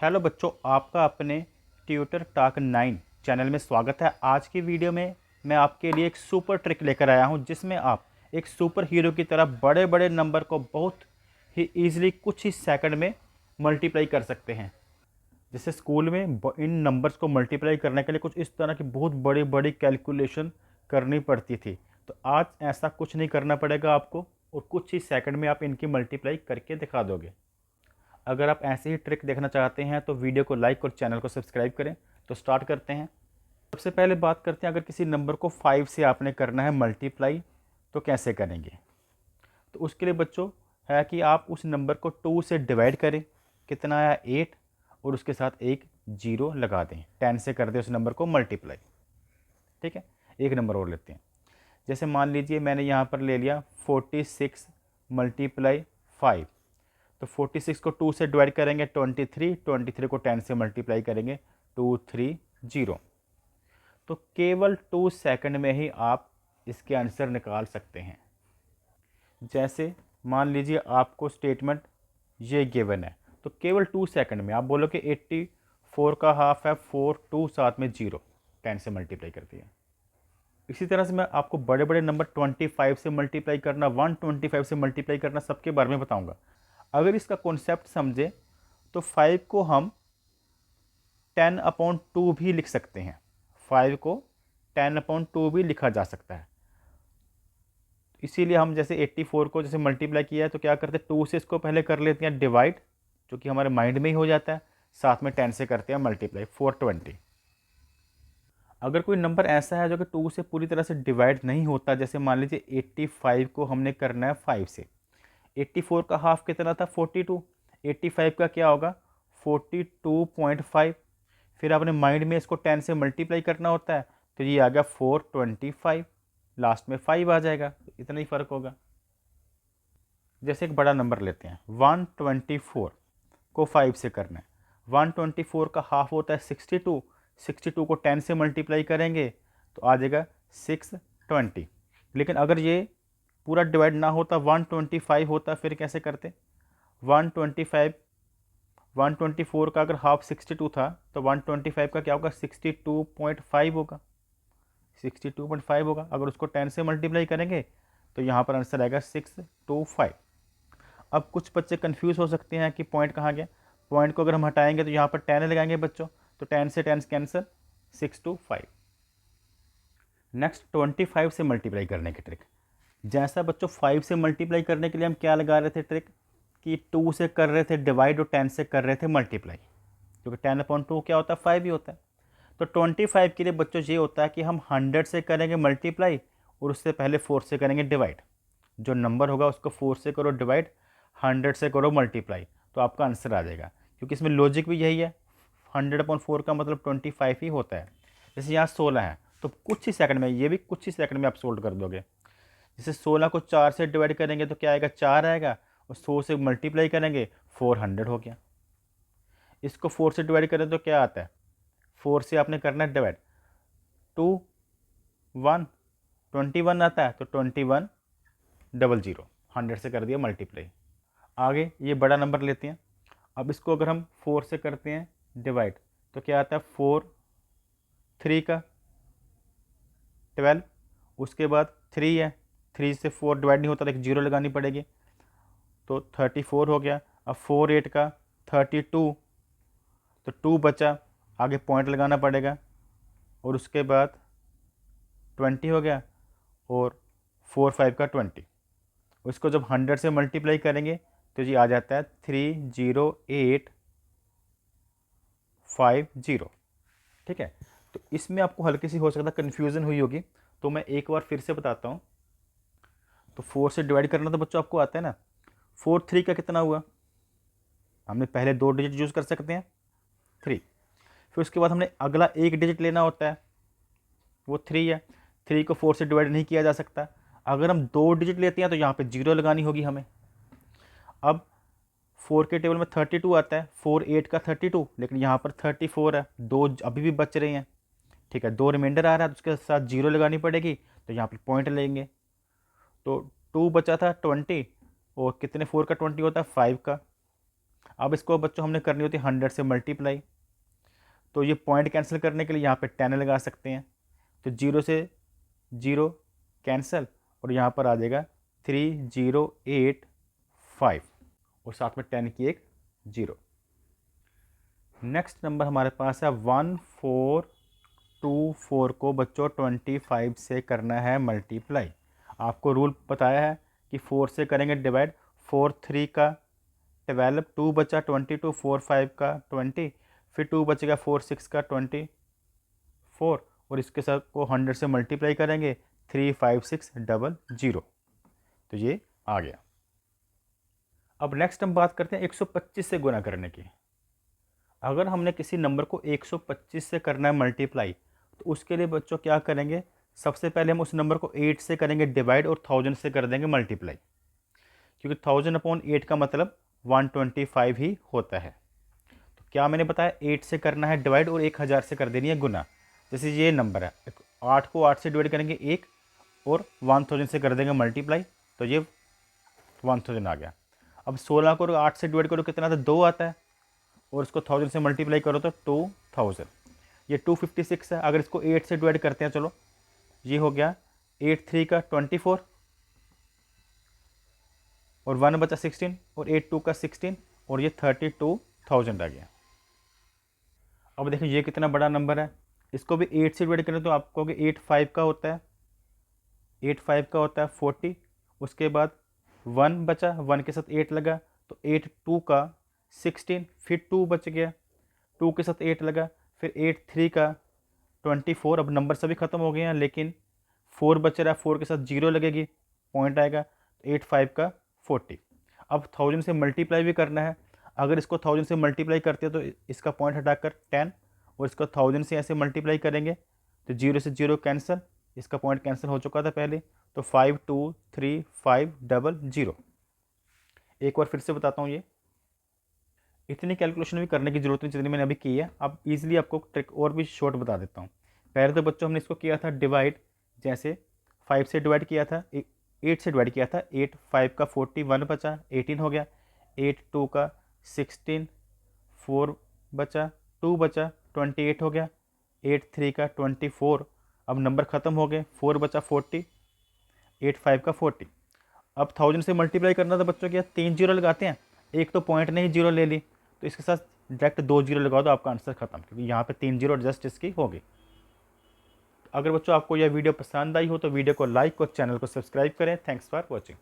Hello बच्चों, आपका अपने ट्यूटर टॉक 9 चैनल में स्वागत है। आज की वीडियो में मैं आपके लिए एक सुपर ट्रिक लेकर आया हूं, जिसमें आप एक सुपर हीरो की तरह बड़े बड़े नंबर को बहुत ही ईजिली कुछ ही सेकंड में मल्टीप्लाई कर सकते हैं। जैसे स्कूल में इन नंबर्स को मल्टीप्लाई करने के लिए कुछ इस तरह की बहुत बड़ी बड़ी कैलकुलेशन करनी पड़ती थी, तो आज ऐसा कुछ नहीं करना पड़ेगा आपको और कुछ ही सेकंड में आप इनकी मल्टीप्लाई करके दिखा दोगे। अगर आप ऐसे ही ट्रिक देखना चाहते हैं तो वीडियो को लाइक और चैनल को सब्सक्राइब करें। तो स्टार्ट करते हैं। सबसे पहले बात करते हैं, अगर किसी नंबर को 5 से आपने करना है मल्टीप्लाई तो कैसे करेंगे। तो उसके लिए बच्चों है कि आप उस नंबर को 2 से डिवाइड करें। कितना आया 8, और उसके साथ एक जीरो लगा दें। 10 से कर दें उस नंबर को मल्टीप्लाई। ठीक है, एक नंबर और लेते हैं। जैसे मान लीजिए मैंने यहाँ पर ले लिया 46 मल्टीप्लाई 5। तो 46 को 2 से डिवाइड करेंगे 23, 23 को 10 से मल्टीप्लाई करेंगे 230। तो केवल 2 सेकंड में ही आप इसके आंसर निकाल सकते हैं। जैसे मान लीजिए आपको स्टेटमेंट ये गिवन है, तो केवल 2 सेकंड में आप बोलो कि 84 का हाफ है 4, 2 साथ में 0, 10 से मल्टीप्लाई कर दिया। इसी तरह से मैं आपको बड़े बड़े नंबर 25 से मल्टीप्लाई करना, 125 से मल्टीप्लाई करना, सबके बारे में बताऊंगा। अगर इसका कॉन्सेप्ट समझे तो 5 को हम 10/2 भी लिख सकते हैं। 5 को 10/2 भी लिखा जा सकता है। इसीलिए हम जैसे 84 को जैसे मल्टीप्लाई किया है तो क्या करते हैं, 2 से इसको पहले कर लेते हैं डिवाइड, जो कि हमारे माइंड में ही हो जाता है। साथ में 10 से करते हैं मल्टीप्लाई 420। अगर कोई नंबर ऐसा है जो कि 2 से पूरी तरह से डिवाइड नहीं होता, जैसे मान लीजिए 85 को हमने करना है 5 से। 84 का हाफ कितना था 42, 85 का क्या होगा 42.5। फिर आपने माइंड में इसको 10 से मल्टीप्लाई करना होता है, तो ये आ गया 425। लास्ट में 5 आ जाएगा, इतना ही फ़र्क होगा। जैसे एक बड़ा नंबर लेते हैं, 124 को 5 से करना है। 124 का हाफ होता है 62, 62 को 10 से मल्टीप्लाई करेंगे तो आ जाएगा 620। लेकिन अगर ये पूरा डिवाइड ना होता, 125 होता, फिर कैसे करते। 125 124 का अगर हाफ 62 था तो 125 का क्या होगा 62.5 होगा। 62.5 होगा। अगर उसको 10 से मल्टीप्लाई करेंगे तो यहाँ पर आंसर आएगा 625। अब कुछ बच्चे कंफ्यूज हो सकते हैं कि पॉइंट कहाँ गया। पॉइंट को अगर हम हटाएंगे तो यहाँ पर 10 लगाएंगे बच्चों, तो 10 से 10 कैंसिल, 625। नेक्स्ट 25 से मल्टीप्लाई करने की ट्रिक। जैसा बच्चों 5 से मल्टीप्लाई करने के लिए हम क्या लगा रहे थे ट्रिक, कि 2 से कर रहे थे डिवाइड और 10 से कर रहे थे मल्टीप्लाई, क्योंकि 10/2 क्या होता है 5 ही होता है। तो 25 के लिए बच्चों ये होता है कि हम 100 से करेंगे मल्टीप्लाई और उससे पहले 4 से करेंगे डिवाइड। जो नंबर होगा उसको 4 से करो डिवाइड, 100 से करो मल्टीप्लाई, तो आपका आंसर आ जाएगा। क्योंकि इसमें लॉजिक भी यही है, 100/4 का मतलब 25 ही होता है। जैसे यहाँ 16 है तो कुछ ही सेकंड में, ये भी कुछ ही सेकंड में आप सोल्व कर दोगे। जैसे 16 को 4 से डिवाइड करेंगे तो क्या आएगा 4 आएगा, और 100 से मल्टीप्लाई करेंगे 400 हो गया। इसको 4 से डिवाइड करें तो क्या आता है, 4 से आपने करना है डिवाइड, 2 1 21 आता है, तो 2100, 100 से कर दिया मल्टीप्लाई। आगे ये बड़ा नंबर लेते हैं। अब इसको अगर हम 4 से करते हैं डिवाइड तो क्या आता है 4 3 का 12, उसके बाद 3 है, 3 से 4 डिवाइड नहीं होता तो एक जीरो लगानी पड़ेगी, तो 34 हो गया। अब 4 8 का 32, तो 2 बचा, आगे पॉइंट लगाना पड़ेगा, और उसके बाद 20 हो गया, और 4 5 का 20। उसको जब 100 से मल्टीप्लाई करेंगे तो जी आ जाता है 30850। ठीक है, तो इसमें आपको हल्की सी हो सकता है कन्फ्यूज़न हुई होगी, तो मैं एक बार फिर से बताता हूँ। तो 4 से डिवाइड करना तो बच्चों आपको आता है ना। 4 3 का कितना हुआ, हमने पहले 2 डिजिट यूज़ कर सकते हैं 3। फिर उसके बाद हमने अगला एक डिजिट लेना होता है, वो 3 है। 3 को 4 से डिवाइड नहीं किया जा सकता। अगर हम 2 डिजिट लेते हैं तो यहाँ पे जीरो लगानी होगी हमें। अब 4 के टेबल में 32 आता है, 4 8 का 32, लेकिन यहाँ पर 34 है, दो अभी भी बच रहे हैं। ठीक है, 2 रिमाइंडर आ रहा है तो उसके साथ जीरो लगानी पड़ेगी, तो यहाँ पर पॉइंट लेंगे। तो 2 बचा था 20, और कितने 4 का 20 होता है 5 का। अब इसको बच्चों हमने करनी होती है 100 से मल्टीप्लाई, तो ये पॉइंट कैंसिल करने के लिए यहाँ पे 10 लगा सकते हैं, तो 0 से 0 कैंसिल और यहाँ पर आ जाएगा 3085 और साथ में 10 की एक 0। नेक्स्ट नंबर हमारे पास है 1424 को बच्चों 25 से करना है मल्टीप्लाई। आपको रूल बताया है कि 4 से करेंगे डिवाइड, 4 3 का 12, 2 बचा 22, 4 5 का 20, फिर 2 बचेगा 4 6 का 24 और इसके साथ को 100 से मल्टीप्लाई करेंगे 35600, तो ये आ गया। अब नेक्स्ट हम बात करते हैं 125 से गुना करने की। अगर हमने किसी नंबर को 125 से करना है मल्टीप्लाई, तो उसके लिए बच्चों क्या करेंगे, सबसे पहले हम उस नंबर को 8 से करेंगे डिवाइड और 1000 से कर देंगे मल्टीप्लाई, क्योंकि 1000/8 का मतलब 125 ही होता है। तो क्या मैंने बताया, 8 से करना है डिवाइड और 1000 से कर देनी है गुना। जैसे ये नंबर है, 8 को 8 से डिवाइड करेंगे 1 और 1000 से कर देंगे मल्टीप्लाई, तो ये 1000 आ गया। अब 16 को 8 से डिवाइड करो कितना आता है, 2 आता है, और इसको 1000 से मल्टीप्लाई करो तो 2000, ये 256 है। अगर इसको 8 से डिवाइड करते हैं, चलो ये हो गया 8 3 का 24 और 1 बचा 16 और 8 2 का 16 और ये 32,000 आ गया। अब देखो ये कितना बड़ा नंबर है, इसको भी 8 से डिवाइड करें तो आपको 8 5 का होता है, 8 5 का होता है 40, उसके बाद 1 बचा, 1 के साथ 8 लगा तो 8 2 का 16, फिर 2 बच गया, 2 के साथ 8 लगा, फिर 8 3 का 24। अब नंबर सभी खत्म हो गए हैं लेकिन 4 बच रहा है, 4 के साथ 0 लगेगी, पॉइंट आएगा, तो 8 5 का 40। अब 1000 से मल्टीप्लाई भी करना है, अगर इसको 1000 से मल्टीप्लाई करते हैं तो इसका पॉइंट हटाकर 10 और इसको 1000 से ऐसे मल्टीप्लाई करेंगे तो 0 से 0 कैंसिल, इसका पॉइंट कैंसिल हो चुका था पहले, तो 523500। एक बार फिर से बताता हूँ, ये इतनी कैलकुलेशन भी करने की जरूरत नहीं जितनी मैंने अभी की है। अब इजीली आपको ट्रिक और भी शॉर्ट बता देता हूँ। पहले तो बच्चों हमने इसको किया था डिवाइड, जैसे 5 से डिवाइड किया था, 8 से डिवाइड किया था, 8 5 का 40, 1 बचा 18 हो गया, 8 2 का 16, 4 बचा 2 बचा 28 हो गया, 8 3 का 24। अब नंबर ख़त्म हो गए, 4 बचा 40, 8 5 का 40। अब 1000 से मल्टीप्लाई करना था बच्चों, क्या 3 जीरो लगाते हैं, एक तो पॉइंट ने ही जीरो ले ली, तो इसके साथ डायरेक्ट 2 जीरो लगा दो, आपका आंसर खत्म, क्योंकि यहाँ पे 3 जीरो एडजस्ट इसकी होगी। अगर बच्चों आपको यह वीडियो पसंद आई हो तो वीडियो को लाइक और चैनल को सब्सक्राइब करें। Thanks for watching.